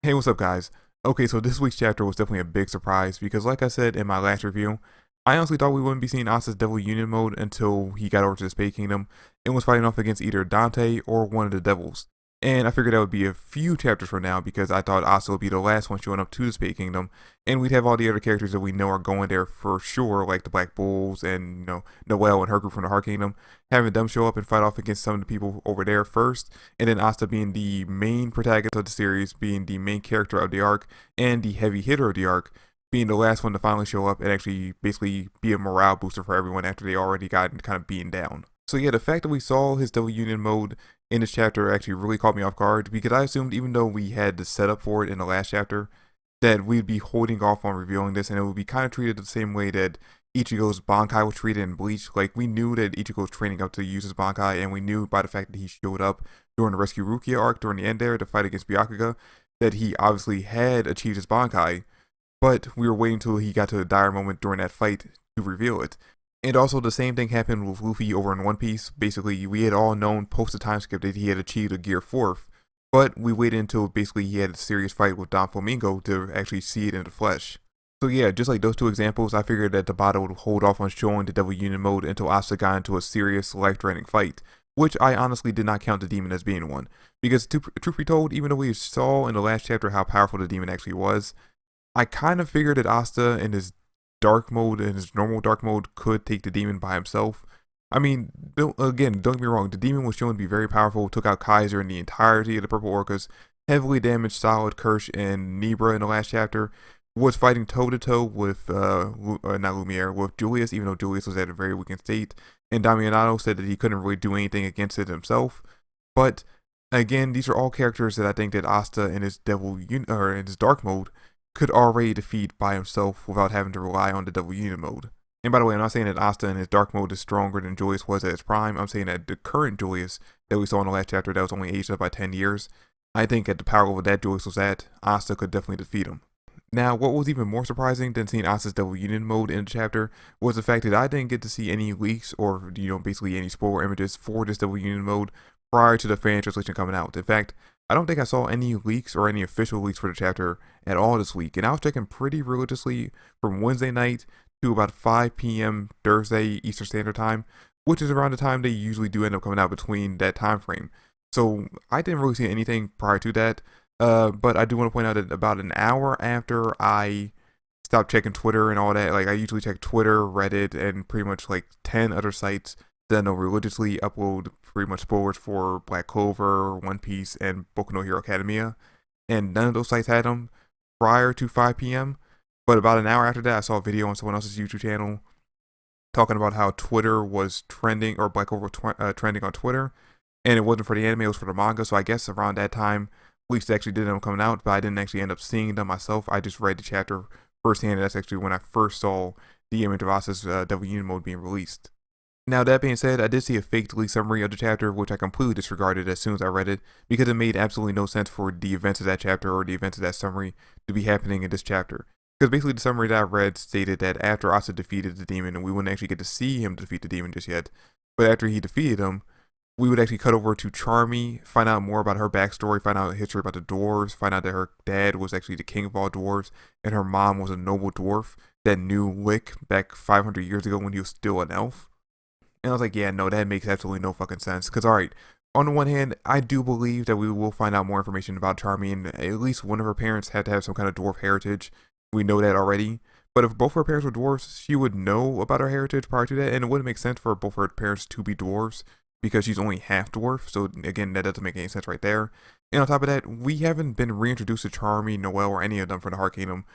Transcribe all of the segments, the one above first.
Hey, what's up, guys? Okay, so this week's chapter was definitely a big surprise because, like I said in my last review, I honestly thought we wouldn't be seeing Asta's Devil Union mode until he got over to the Space Kingdom and was fighting off against either Dante or one of the devils. And I figured that would be a few chapters from now because I thought Asta would be the last one showing up to the Space Kingdom, and we'd have all the other characters that we know are going there for sure, like the Black Bulls and Noelle and her group from the Heart Kingdom, having them show up and fight off against some of the people over there first, and then Asta being the main protagonist of the series, being the main character of the arc, and the heavy hitter of the arc, being the last one to finally show up and actually basically be a morale booster for everyone after they already got kind of beaten down. So yeah, the fact that we saw his Devil Union mode in this chapter actually really caught me off guard because I assumed, even though we had the setup for it in the last chapter, that we'd be holding off on revealing this and it would be kind of treated the same way that Ichigo's Bankai was treated in Bleach. Like, we knew that Ichigo was training up to use his Bankai, and we knew by the fact that he showed up during the Rescue Rukia arc during the end there to fight against Byakuga that he obviously had achieved his Bankai, but we were waiting until he got to the dire moment during that fight to reveal it. And also the same thing happened with Luffy over in One Piece. Basically, we had all known post the time skip that he had achieved a Gear 4th, but we waited until basically he had a serious fight with Don Flamingo to actually see it in the flesh. So yeah, just like those two examples, I figured that Tabata would hold off on showing the Devil Union mode until Asta got into a serious, life-threatening fight, which I honestly did not count the demon as being one. Because truth be told, even though we saw in the last chapter how powerful the demon actually was, I kind of figured that Asta in his dark mode and his normal dark mode could take the demon by himself. I mean, don't get me wrong, the demon was shown to be very powerful, took out Kaiser and the entirety of the Purple Orcas, heavily damaged Solid, Kirsch, and Nebra in the last chapter, was fighting toe-to-toe with, not Lumiere, with Julius, even though Julius was at a very weakened state, and Damianato said that he couldn't really do anything against it himself. But, again, these are all characters that I think that Asta in his in his dark mode could already defeat by himself without having to rely on the Devil Union mode. And by the way, I'm not saying that Asta in his dark mode is stronger than Julius was at his prime. I'm saying that the current Julius that we saw in the last chapter that was only aged up by 10 years, I think at the power level that Julius was at, Asta could definitely defeat him. Now, what was even more surprising than seeing Asta's Devil Union mode in the chapter was the fact that I didn't get to see any leaks or, basically any spoiler images for this Devil Union mode prior to the fan translation coming out. In fact, I don't think I saw any leaks or any official leaks for the chapter at all this week, and I was checking pretty religiously from Wednesday night to about 5 p.m. Thursday Eastern Standard Time, which is around the time they usually do end up coming out between that time frame. So I didn't really see anything prior to that, but I do want to point out that about an hour after I stopped checking Twitter and all that, like I usually check Twitter, Reddit, and pretty much like 10 other sites that I know religiously upload pretty much spoilers for Black Clover, One Piece, and Boku no Hero Academia, and none of those sites had them prior to 5 p.m. But about an hour after that, I saw a video on someone else's YouTube channel talking about how Twitter was trending, or Black Clover trending on Twitter, and it wasn't for the anime, it was for the manga. So I guess around that time, leaks actually did them coming out, but I didn't actually end up seeing them myself. I just read the chapter firsthand, and that's actually when I first saw the image of Asta's Devil Union mode being released. Now, that being said, I did see a faked leak summary of the chapter, which I completely disregarded as soon as I read it, because it made absolutely no sense for the events of that chapter or the events of that summary to be happening in this chapter. Because basically the summary that I read stated that after Asta defeated the demon, and we wouldn't actually get to see him defeat the demon just yet, but after he defeated him, we would actually cut over to Charmy, find out more about her backstory, find out a history about the dwarves, find out that her dad was actually the king of all dwarves, and her mom was a noble dwarf that knew Lick back 500 years ago when he was still an elf. And I was like, yeah, no, that makes absolutely no fucking sense. Because, alright, on the one hand, I do believe that we will find out more information about Charmy, and at least one of her parents had to have some kind of dwarf heritage. We know that already. But if both her parents were dwarves, she would know about her heritage prior to that, and it wouldn't make sense for both her parents to be dwarves, because she's only half dwarf. So, again, that doesn't make any sense right there. And on top of that, we haven't been reintroduced to Charmy, Noelle, or any of them from the Heart Kingdom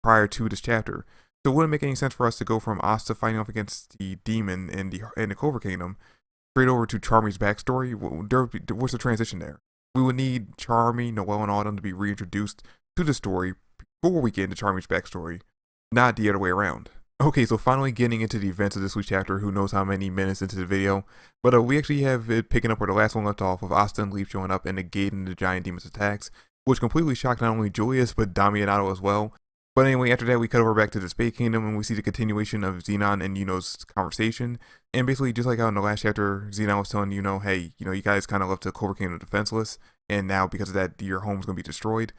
prior to this chapter. So it wouldn't make any sense for us to go from Asta fighting off against the demon in the Clover Kingdom straight over to Charmy's backstory. What's the transition there? We would need Charmy, Noelle, and all of them to be reintroduced to the story before we get into Charmy's backstory, not the other way around. Okay, so finally getting into the events of this week's chapter, who knows how many minutes into the video, but we actually have it picking up where the last one left off, with Asta and Leaf showing up and negating the giant demon's attacks, which completely shocked not only Julius, but Damianato as well. But anyway, after that, we cut over back to the Space Kingdom, and we see the continuation of Zenon and Yuno's conversation. And basically, just like how in the last chapter, Zenon was telling Yuno, hey, you guys kind of left the Clover Kingdom defenseless, and now because of that, your home's going to be destroyed.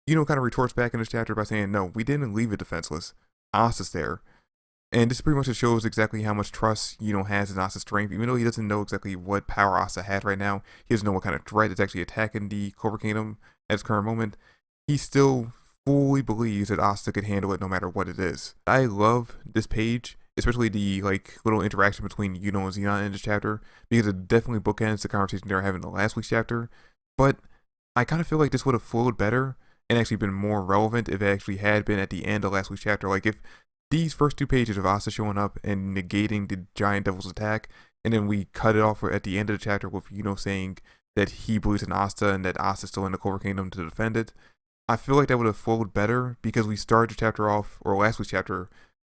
Yuno kind of retorts back in this chapter by saying, no, we didn't leave it defenseless. Asta's there. And this pretty much just shows exactly how much trust Yuno has in Asta's strength. Even though he doesn't know exactly what power Asta has right now, he doesn't know what kind of threat is actually attacking the Clover Kingdom at this current moment, he still fully believes that Asta could handle it no matter what it is. I love this page, especially the little interaction between Yuno and Zenon in this chapter, because it definitely bookends the conversation they were having in the last week's chapter. But I kind of feel like this would have flowed better and actually been more relevant if it actually had been at the end of last week's chapter. Like if these first 2 pages of Asta showing up and negating the giant devil's attack, and then we cut it off at the end of the chapter with Yuno saying that he believes in Asta and that Asta's still in the Clover Kingdom to defend it, I feel like that would have flowed better because we started the chapter off, or last week's chapter,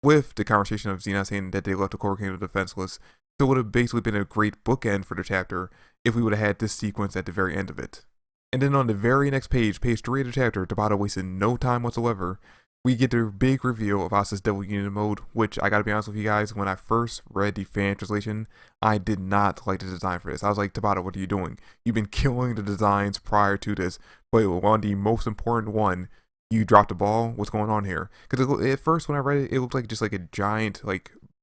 with the conversation of Zenon saying that they left the Clover Kingdom defenseless. So it would have basically been a great bookend for the chapter if we would have had this sequence at the very end of it. And then on the very next page, page 3 of the chapter, Tabata wasted no time whatsoever. We get the big reveal of Asta's Devil Union mode, which I gotta be honest with you guys, when I first read the fan translation, I did not like the design for this. I was like, Tabata, what are you doing? You've been killing the designs prior to this, but on the most important one, you dropped the ball. What's going on here? Because at first when I read it, it looked like just like a giant,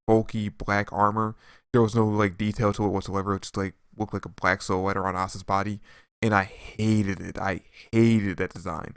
bulky black armor. There was no detail to it whatsoever. It just looked like a black silhouette around Asta's body, and I hated it. I hated that design.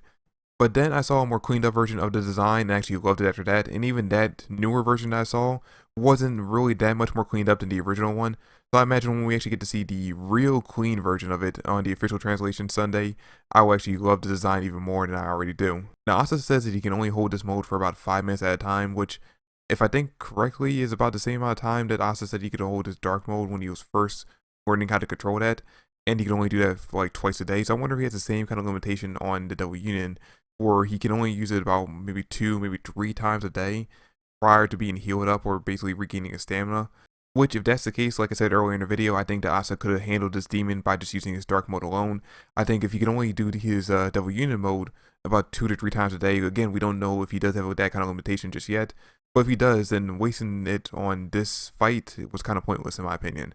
But then I saw a more cleaned up version of the design and actually loved it after that. And even that newer version that I saw wasn't really that much more cleaned up than the original one. So I imagine when we actually get to see the real clean version of it on the official translation Sunday, I will actually love the design even more than I already do. Now Asta says that he can only hold this mode for about 5 minutes at a time, which, if I think correctly, is about the same amount of time that Asta said he could hold his dark mode when he was first learning how to control that. And he can only do that for twice a day. So I wonder if he has the same kind of limitation on the Devil Union, or he can only use it about maybe 2, maybe 3 times a day prior to being healed up or basically regaining his stamina. Which, if that's the case, like I said earlier in the video, I think that Asta could have handled this demon by just using his dark mode alone. I think if he can only do his Devil Union mode about 2 to 3 times a day, again, we don't know if he does have that kind of limitation just yet, but if he does, then wasting it on this fight was kind of pointless in my opinion.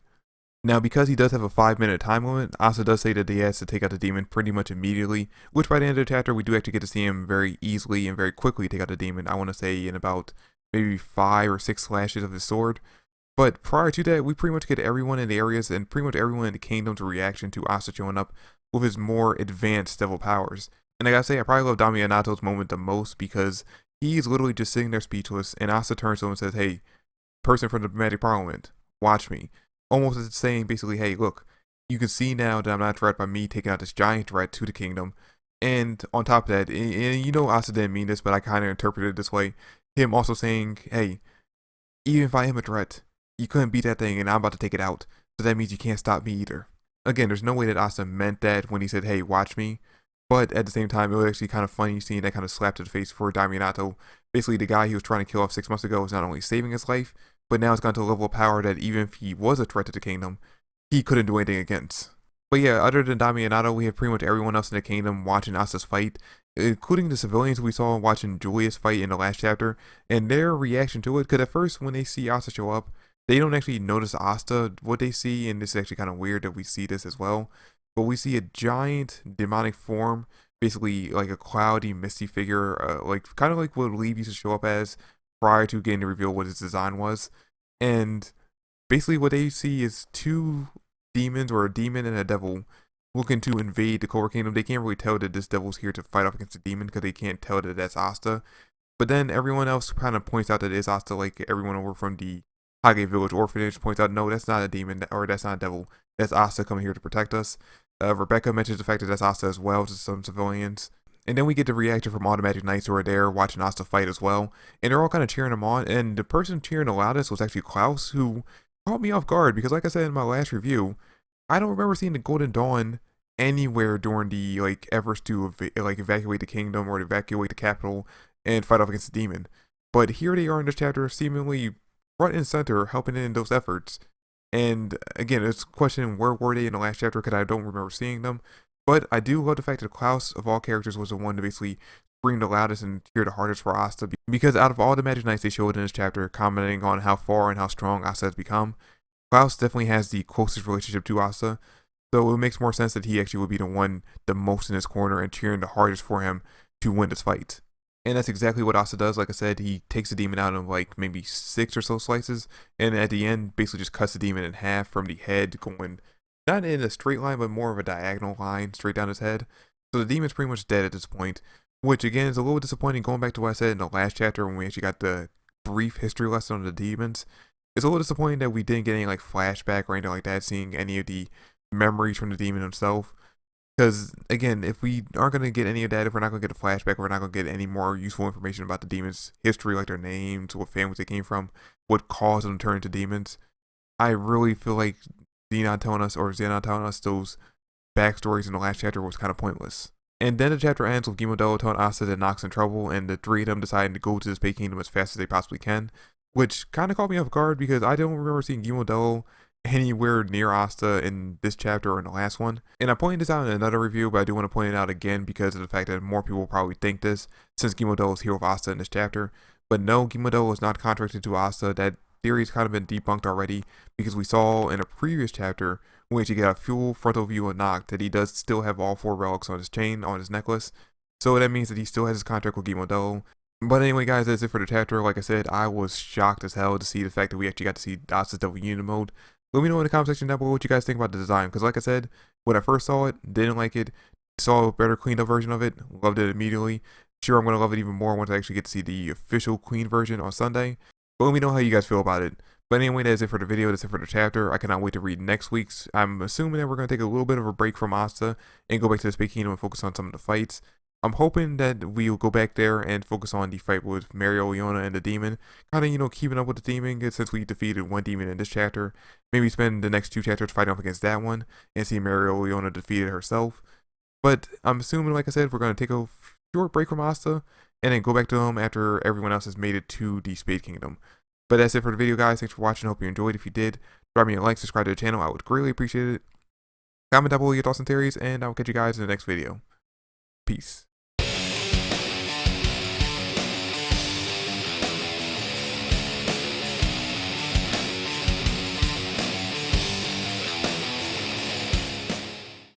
Now, because he does have a 5-minute time limit, Asta does say that he has to take out the demon pretty much immediately, which by the end of the chapter, we do actually get to see him very easily and very quickly take out the demon. I want to say in about maybe 5 or 6 slashes of his sword. But prior to that, we pretty much get everyone in the areas and pretty much everyone in the kingdom's reaction to Asta showing up with his more advanced devil powers. And I gotta say, I probably love Damianato's moment the most because he's literally just sitting there speechless, and Asta turns to him and says, "Hey, person from the Magic Parliament, watch me." Almost as saying basically, hey, look, you can see now that I'm not a threat by me taking out this giant threat to the kingdom. And on top of that, and Asta didn't mean this, but I kind of interpreted it this way, him also saying, hey, even if I am a threat, you couldn't beat that thing and I'm about to take it out. So that means you can't stop me either. Again, there's no way that Asta meant that when he said, hey, watch me. But at the same time, it was actually kind of funny seeing that kind of slap to the face for Damianato. Basically, the guy he was trying to kill off 6 months ago is not only saving his life, but now it's gone to a level of power that even if he was a threat to the kingdom, he couldn't do anything against. But yeah, other than Damianato, we have pretty much everyone else in the kingdom watching Asta's fight, including the civilians we saw watching Julia's fight in the last chapter, and their reaction to it, because at first when they see Asta show up, they don't actually notice Asta. What they see, and this is actually kind of weird that we see this as well, but we see a giant demonic form, basically like a cloudy, misty figure, kind of like what Lee used to show up as prior to getting to reveal what his design was. And basically what they see is 2 demons, or a demon and a devil, looking to invade the Clover Kingdom. They can't really tell that this devil's here to fight off against the demon because they can't tell that that's Asta. But then everyone else kind of points out that it's Asta, like everyone over from the Hage Village Orphanage points out, no, that's not a demon, or that's not a devil. That's Asta coming here to protect us. Rebecca mentions the fact that that's Asta as well to some civilians. And then we get the reaction from all the Magic Knights who are there watching Asta fight as well. And they're all kind of cheering him on. And the person cheering the loudest was actually Klaus, who caught me off guard. Because like I said in my last review, I don't remember seeing the Golden Dawn anywhere during the efforts to evacuate the kingdom or evacuate the capital and fight off against the demon. But here they are in this chapter, seemingly front and center, helping in those efforts. And again, it's questioning where were they in the last chapter because I don't remember seeing them. But I do love the fact that Klaus, of all characters, was the one to basically scream the loudest and cheer the hardest for Asta. Because out of all the Magic Knights they showed in this chapter, commenting on how far and how strong Asta has become, Klaus definitely has the closest relationship to Asta. So it makes more sense that he actually would be the one the most in his corner and cheering the hardest for him to win this fight. And that's exactly what Asta does. Like I said, he takes the demon out of like maybe 6 or so slices, and at the end basically just cuts the demon in half from the head, going not in a straight line but more of a diagonal line straight down his head. So the demon's pretty much dead at this point, which again is a little disappointing going back to what I said in the last chapter when we actually got the brief history lesson on the demons. It's a little disappointing that we didn't get any like flashback or anything like that, seeing any of the memories from the demon himself. Because again, if we aren't going to get any of that, if we're not going to get a flashback, we're not going to get any more useful information about the demons' history, like their names, what families they came from, what caused them to turn into demons, I really feel like Zenon telling us those backstories in the last chapter was kind of pointless. And then the chapter ends with Gimodel telling Asta that Nox's in trouble, and the three of them deciding to go to the Space Kingdom as fast as they possibly can, which kind of caught me off guard because I don't remember seeing Gimodel anywhere near Asta in this chapter or in the last one. And I pointed this out in another review, but I do want to point it out again because of the fact that more people will probably think this, since Gimodel is here with Asta in this chapter. But no, Gimodel is not contracted to Asta. That theory has kind of been debunked already, because we saw in a previous chapter, when we actually got a full frontal view of Nox, that he does still have all 4 relics on his chain, on his necklace. So that means that he still has his contract with Gimodel. But anyway, guys, that's it for the chapter. Like I said, I was shocked as hell to see the fact that we actually got to see Asta's Devil Union mode. Let me know in the comment section down below what you guys think about the design, because like I said, when I first saw it, didn't like it, saw a better cleaned up version of it, loved it immediately. Sure, I'm going to love it even more once I actually get to see the official clean version on Sunday, but let me know how you guys feel about it. But anyway, that's it for the video, that's it for the chapter. I cannot wait to read next week's. I'm assuming that we're going to take a little bit of a break from Asta and go back to the Space Kingdom and focus on some of the fights. I'm hoping that we'll go back there and focus on the fight with Mario, Yuno, and the demon. Kind of, keeping up with the demon, since we defeated one demon in this chapter. Maybe spend the next 2 chapters fighting off against that one and see Mario, Yuno defeated herself. But I'm assuming, like I said, we're going to take a short break from Asta and then go back to them after everyone else has made it to the Space Kingdom. But that's it for the video, guys. Thanks for watching. Hope you enjoyed. If you did, drop me a like, subscribe to the channel. I would greatly appreciate it. Comment down below your thoughts and theories, and I'll catch you guys in the next video. Peace.